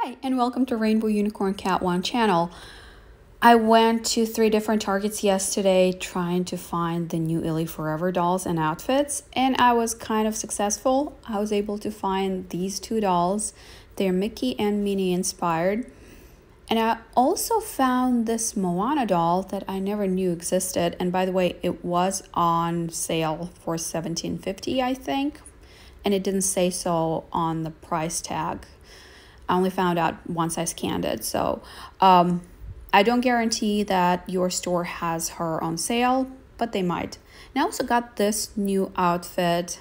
Hi, and welcome to Rainbow Unicorn Cat One channel. I went to 3 different Targets yesterday trying to find the new Illy Forever dolls and outfits, and I was kind of successful. I was able to find these 2 dolls. They're Mickey and Minnie inspired. And I also found this Moana doll that I never knew existed. And by the way, it was on sale for $17.50, I think. And it didn't say so on the price tag. I only found out once I scanned it. So I don't guarantee that your store has her on sale, but they might. And I also got this new outfit.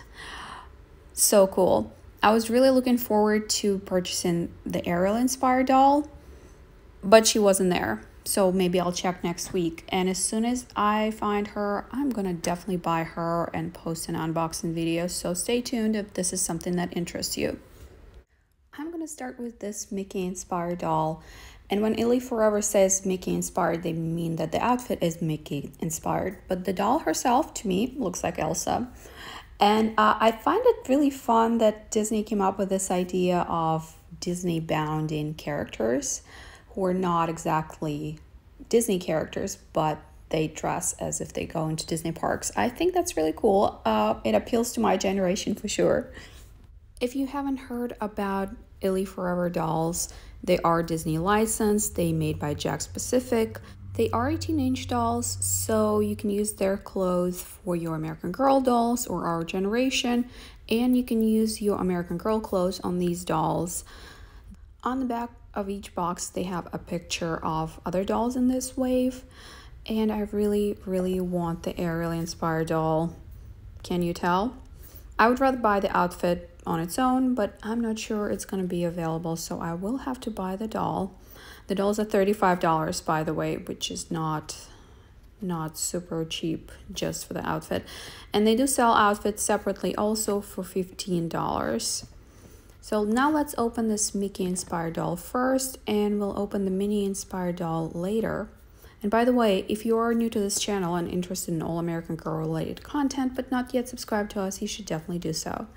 So cool. I was really looking forward to purchasing the Ariel inspired doll, but she wasn't there. So maybe I'll check next week. And as soon as I find her, I'm gonna definitely buy her and post an unboxing video. So stay tuned if this is something that interests you. I'm gonna start with this Mickey inspired doll. And when Illy Forever says Mickey inspired, they mean that the outfit is Mickey inspired. But the doll herself, to me, looks like Elsa. And I find it really fun that Disney came up with this idea of Disney bounding characters who are not exactly Disney characters, but they dress as if they go into Disney parks. I think that's really cool. It appeals to my generation for sure. If you haven't heard about Illy Forever dolls, they are Disney licensed, they made by Jakks Pacific. They are 18-inch dolls, so you can use their clothes for your American Girl dolls or Our Generation, and you can use your American Girl clothes on these dolls. On the back of each box, they have a picture of other dolls in this wave, and I really want the Ariel inspired doll. Can you tell? I would rather buy the outfit on its own, but I'm not sure it's going to be available, so I will have to buy the doll. The doll's at $35, by the way, which is not super cheap just for the outfit. And they do sell outfits separately also for $15. So now let's open this Mickey inspired doll first, and we'll open the Minnie inspired doll later. And by the way, if you are new to this channel and interested in all American Girl related content but not yet subscribed to us, you should definitely do so.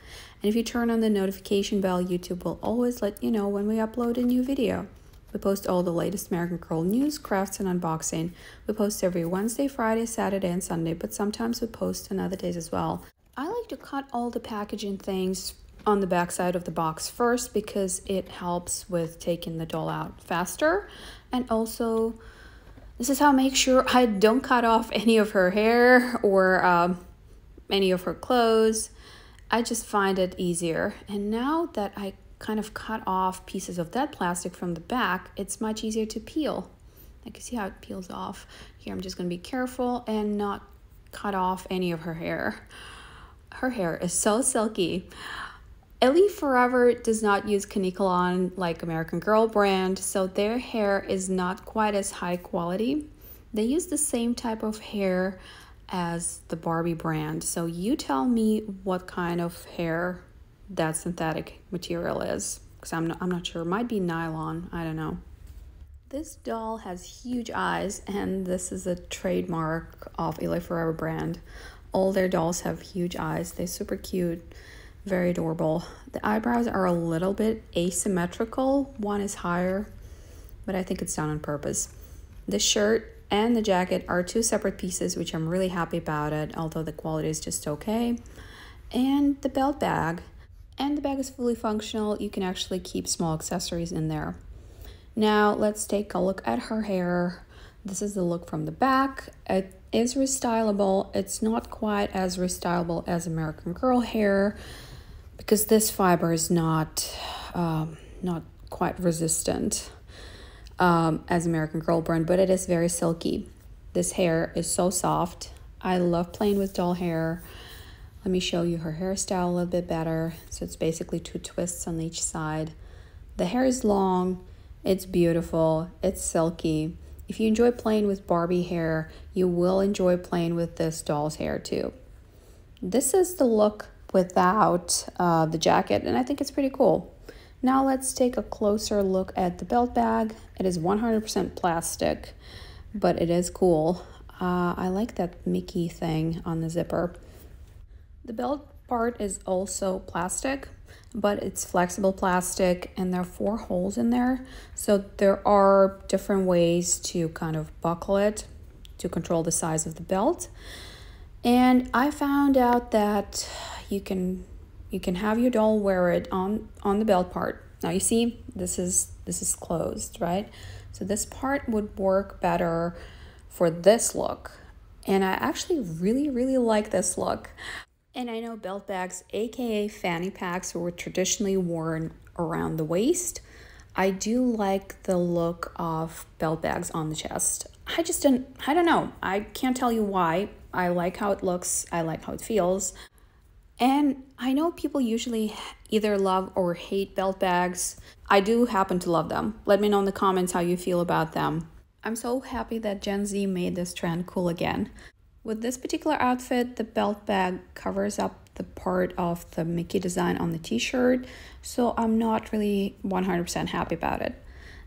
And if you turn on the notification bell, YouTube will always let you know when we upload a new video. We post all the latest American Girl news, crafts, and unboxing. We post every Wednesday, Friday, Saturday, and Sunday, but sometimes we post on other days as well. I like to cut all the packaging things on the back side of the box first because it helps with taking the doll out faster, and also this is how I make sure I don't cut off any of her hair or any of her clothes. I just find it easier. And now that I kind of cut off pieces of that plastic from the back, it's much easier to peel. You can see how it peels off. Here I'm just going to be careful and not cut off any of her hair. Her hair is so silky. Illy Forever does not use Kanekalon like American Girl brand, so their hair is not quite as high quality. They use the same type of hair as the Barbie brand, so you tell me what kind of hair that synthetic material is, because I'm not sure. It might be nylon, I don't know. This doll has huge eyes, and this is a trademark of Illy Forever brand. All their dolls have huge eyes. They're super cute. Very adorable. The eyebrows are a little bit asymmetrical. One is higher, but I think it's done on purpose. The shirt and the jacket are 2 separate pieces, which I'm really happy about it, although the quality is just okay. And the belt bag. And the bag is fully functional. You can actually keep small accessories in there. Now let's take a look at her hair. This is the look from the back. It is restylable. It's not quite as restylable as American Girl hair, because this fiber is not quite resistant as American Girl brand, but it is very silky. This hair is so soft. I love playing with doll hair. Let me show you her hairstyle a little bit better. So it's basically 2 twists on each side. The hair is long, it's beautiful, it's silky. If you enjoy playing with Barbie hair, you will enjoy playing with this doll's hair too. This is the look without the jacket, and I think it's pretty cool. Now let's take a closer look at the belt bag. It is 100% plastic, but it is cool. I like that Mickey thing on the zipper. The belt part is also plastic. but it's flexible plastic and there are 4 holes in there. So there are different ways to kind of buckle it to control the size of the belt. And I found out that you can have your doll wear it on the belt part. Now you see this is closed, right? So this part would work better for this look. And I actually really like this look. And I know belt bags, aka fanny packs, were traditionally worn around the waist. I do like the look of belt bags on the chest. I don't know. I can't tell you why. I like how it looks. I like how it feels. And I know people usually either love or hate belt bags. I do happen to love them. Let me know in the comments how you feel about them. I'm so happy that Gen Z made this trend cool again. With this particular outfit, the belt bag covers up the part of the Mickey design on the t-shirt, so I'm not really 100% happy about it.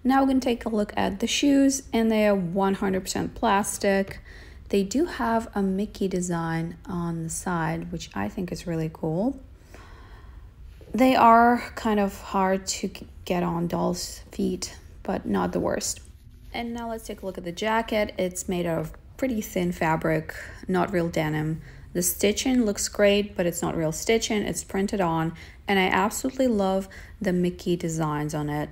Now we're going to take a look at the shoes, and they are 100% plastic. They do have a Mickey design on the side, which I think is really cool. They are kind of hard to get on dolls' feet, but not the worst. And now let's take a look at the jacket. It's made out of pretty thin fabric, not real denim. The stitching looks great, but it's not real stitching. It's printed on, and I absolutely love the Mickey designs on it.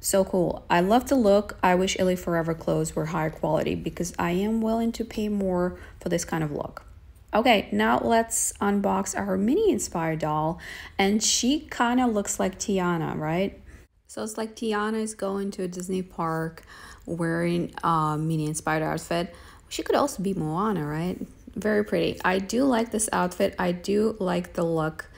So cool. I love the look. I wish Illy Forever clothes were higher quality because I am willing to pay more for this kind of look. Okay, now let's unbox our Minnie inspired doll, and she kind of looks like Tiana, right? So it's like Tiana is going to a Disney park wearing a Minnie inspired outfit. She could also be Moana, right? Very pretty. I do like this outfit. I do like the look.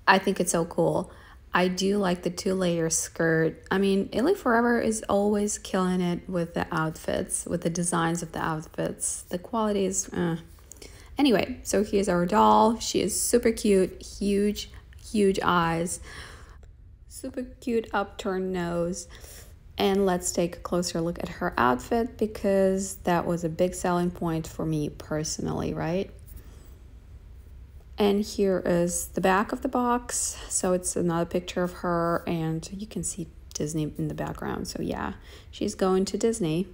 I think it's so cool. I do like the 2-layer skirt. I mean, Illy Forever is always killing it with the outfits, with the designs of the outfits. The quality is, Anyway, so here's our doll. She is super cute, huge eyes, super cute upturned nose. And let's take a closer look at her outfit because that was a big selling point for me personally, right? And here is the back of the box. So it's another picture of her, and you can see Disney in the background. So yeah, she's going to Disney.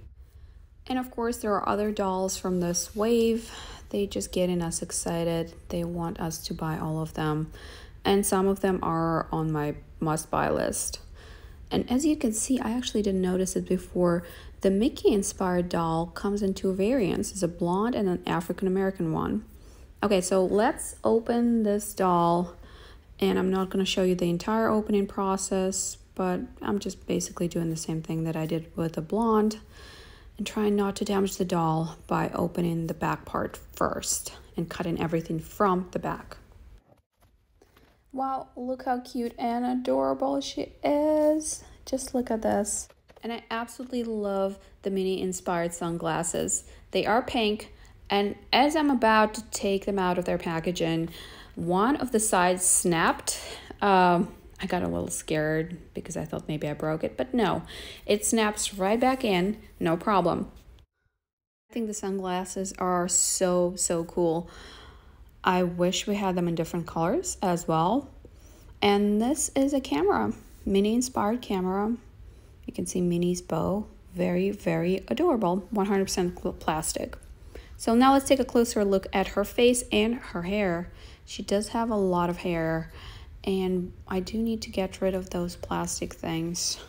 And of course, there are other dolls from this wave. They just getting us excited. They want us to buy all of them. And some of them are on my must-buy list. And as you can see, I actually didn't notice it before. The Mickey inspired doll comes in 2 variants. It's a blonde and an African American one. Okay, so let's open this doll, and I'm not going to show you the entire opening process, but I'm just basically doing the same thing that I did with the blonde and trying not to damage the doll by opening the back part first and cutting everything from the back. Wow, look how cute and adorable she is. Just look at this. And I absolutely love the Minnie inspired sunglasses. They are pink, and as I'm about to take them out of their packaging, one of the sides snapped. I got a little scared because I thought maybe I broke it, but no, it snaps right back in, no problem. I think the sunglasses are so cool. I wish we had them in different colors as well. And this is a camera, Minnie inspired camera. You can see Minnie's bow, very adorable, 100% plastic. So now let's take a closer look at her face and her hair. She does have a lot of hair, and I do need to get rid of those plastic things.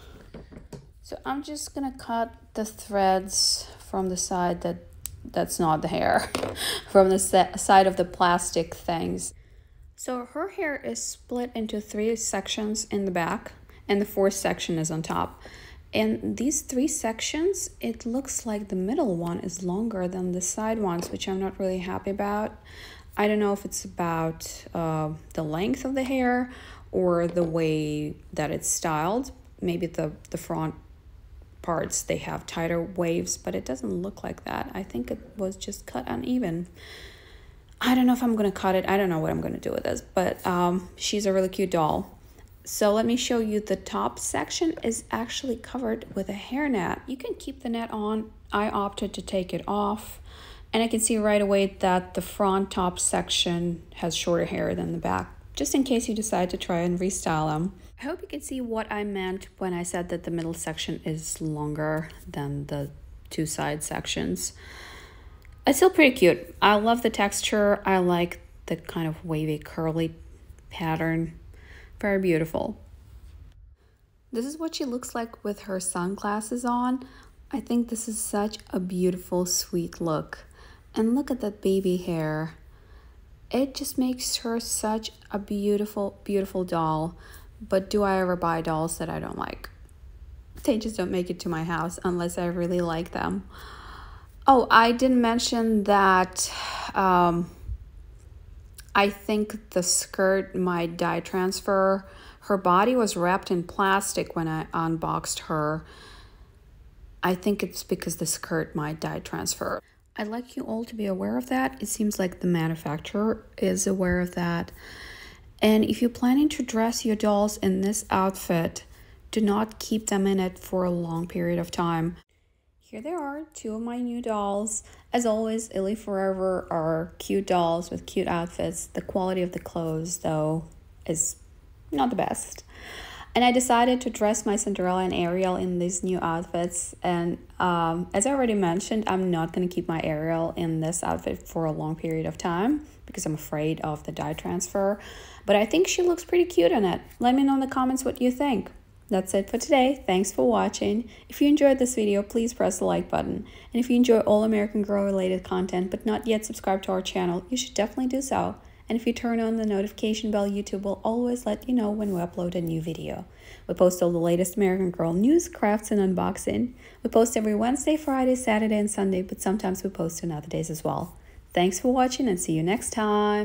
So I'm just gonna cut the threads from the side that's not the hair, from the side of the plastic things. So her hair is split into 3 sections in the back, and the 4th section is on top. And these 3 sections, it looks like the middle one is longer than the side ones, which I'm not really happy about. I don't know if it's about the length of the hair or the way that it's styled. Maybe the front parts, they have tighter waves, but it doesn't look like that. I think it was just cut uneven. I don't know if I'm going to cut it. I don't know what I'm going to do with this, but she's a really cute doll. So let me show you, the top section is actually covered with a hairnet. You can keep the net on. I opted to take it off, and I can see right away that the front top section has shorter hair than the back just in case you decide to try and restyle them. I hope you can see what I meant when I said that the middle section is longer than the two side sections. It's still pretty cute. I love the texture. I like the kind of wavy curly pattern. Very beautiful. This is what she looks like with her sunglasses on. I think this is such a beautiful, sweet look. And look at that baby hair. It just makes her such a beautiful, beautiful doll. But do I ever buy dolls that I don't like? They just don't make it to my house unless I really like them. Oh, I didn't mention that I think the skirt might dye transfer. Her body was wrapped in plastic when I unboxed her. I think it's because the skirt might dye transfer. I'd like you all to be aware of that. It seems like the manufacturer is aware of that. And if you're planning to dress your dolls in this outfit, do not keep them in it for a long period of time. Here they are, two of my new dolls. As always, Illy Forever are cute dolls with cute outfits. The quality of the clothes, though, is not the best. And I decided to dress my Cinderella and Ariel in these new outfits. And as I already mentioned, I'm not going to keep my Ariel in this outfit for a long period of time because I'm afraid of the dye transfer. But I think she looks pretty cute in it. Let me know in the comments what you think. That's it for today. Thanks for watching. If you enjoyed this video, please press the like button. And if you enjoy all American Girl related content but not yet subscribed to our channel, you should definitely do so. And if you turn on the notification bell, YouTube will always let you know when we upload a new video. We post all the latest American Girl news, crafts, and unboxing. We post every Wednesday, Friday, Saturday, and Sunday, but sometimes we post on other days as well. Thanks for watching and see you next time.